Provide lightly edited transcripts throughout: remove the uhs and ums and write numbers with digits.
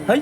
है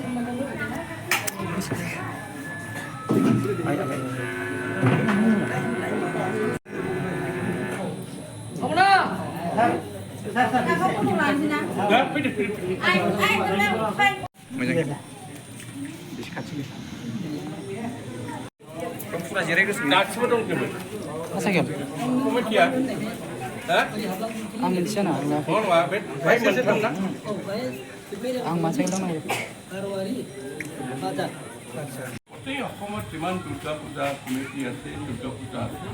जिमान दुर्गा पूजा कमिटी আছে दुर्गा पूजा আছে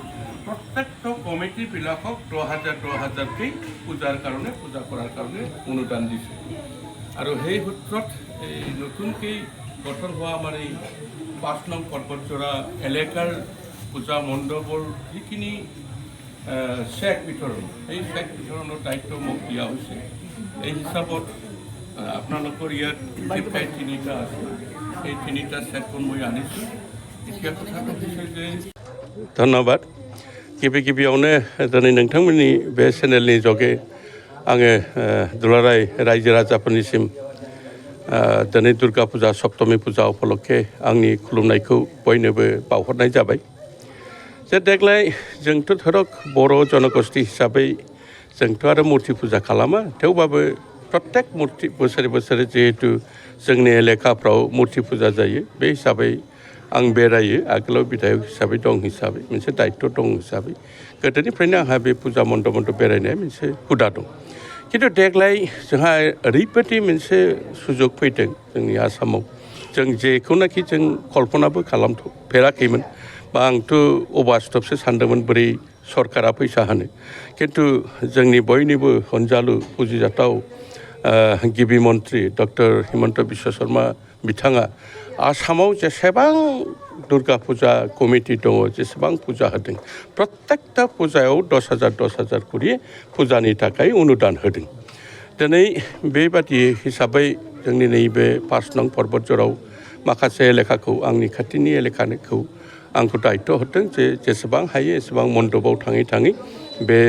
প্রত্যেকটা কমিটি বিলাকক 10,000 পূজাৰ কাৰণে পূজা কৰাৰ কাৰণে অনুদান দিছে আৰু সেই সূত্ৰত এই নতুনকৈ গঠন হোৱা আমাৰ এই 5 নং পৰ্বতজোৰা এলেকাৰ পূজা মণ্ডপৰ যিখিনি চেক বিতৰণ এই চেক বিতৰণৰ দায়িত্ব মোক দিয়া হৈছে এই হিচাপত আপোনালোকৰ ইয়াত ফ্লিপকাৰ্ট তিনিটা আছে এই তিনিটা চেকখন মই আনিছোঁ এতিয়া কথাটো হৈছে যে ধন্যবাদ गिबि गिबियावनो दिनै नोंथांमोननि बे चेनेलनि जगे आङो दुलाराय रायजो राजाफोरनिसिम दिनै दुर्गा पूजा सप्तमी पूजा उपलक्षे आंनि खुलुमनायखौ बयनोबो बावहरनाय जाबाय जे देग्लाय जोंथ' धरक बर' जनगोष्ठी हिसाबै जोंथ' आरो मुर्ति पूजा खालामा थेवबाबो प्रत्येक मुर्ति बोसोरे बोसोरे जिहेतु जोंनि एलेकाफ्राव मुर्ति पूजा जायो बे हिसाबै आं बेरायो आगोलाव बिधायक हिसाबै दं हिसाबै मोनसे दायित्व दं हिसाबै गोदोनिफ्रायनो आंहा बे पूजा मन्दप मन्दप बेरायनाया मोनसे हुदा दं खिन्थु देग्लाय जोंहा ओरैबायदि मोनसे सुजुग फैदों जोंनि आसामाव जों जेखौनाखि जों कल्पनाबो खालामफेराखैमोन बा आंथ' अबास्तबसो सानदोंमोन बोरै सरकारा फैसा होनो खिन्थु जोंनि बयनिबो अनजालु बुजिजाथाव गिबि मन्त्रि डक्टर हिमन्त बिश्व शर्मा बिथाङा आसामाव जेसेबां दुर्गा पूजा कमिटि दङ जेसेबां फुजा होदों प्रत्येकटा फुजायाव 10,000 करि फुजानि थाखाय अनुदान होदों दिनै बेबादि हिसाबै जोंनि नैबे 5 नं पर्बतजराव माखासे एलेकाखौ आंनि खाथिनि एलेकाखौ आंखौ दायित्व होदों जे जेसेबां हायो एसेबां मन्दपाव थाङै थाङै बे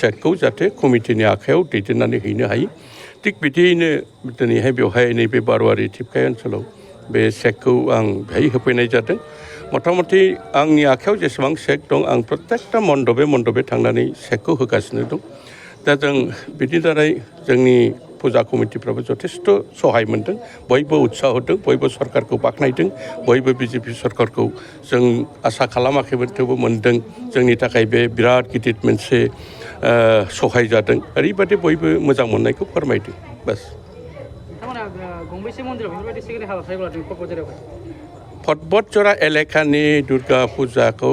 सेकखौ जाहाथे कमिटिनि आखायाव दैदेननानै हैनो हायो थिग बिदियैनो दिनैहाय बेवहाय नैबे बारवारि थिपकाय ओनसोलाव बे सेकखौ आं बेहाय होफैनाय जादों मथामथि आंनि आखायाव जेसेबां सेक दं आं प्रत्येकटा मन्दपे थांनानै सेकखौ होगासिनो दं दा जों बिनि दारै जोंनि फुजा कमिटिफ्राबो जथेस्थ सहाय मोनदों बयबो उत्साह होदों बयबो सरकारखौ बाख्नायदों बयबो बिजेपि सरकारखौ जों आसा खालामाखैमोन थेवबो मोनदों जोंनि थाखाय बे बिराद गिदिर मोनसे सहाय जादों ओरैबादि बयबो मोजां मोननायखौ फोरमायदों बास पर्बतजरा एलेकानि दुर्गा पूजाखौ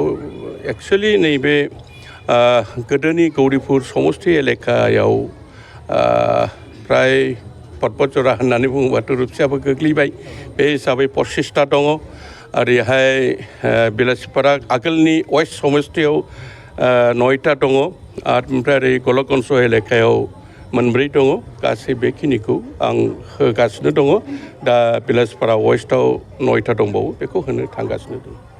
एक्चुअली नैबे गोदोनि गौरीपुर समष्टि एलेकायाव प्राय पर्बतजरा होननानै बुङोबाथ' रुपसायाबो गोग्लैबाय बे हिसाबै 25टा दङ ओरैहाय बिलासिपारा आगोलनि वेस्ट समष्टियाव 9टा दङ आरो ओमफ्राय ओरै गलकगन्ज एलेकायाव 4 दङ गासै बेखिनिखौ आं होगासिनो दङ दा बिलासिपारा वेस्टआव 9टा दंबावो बेखौ होनो थांगासिनो दं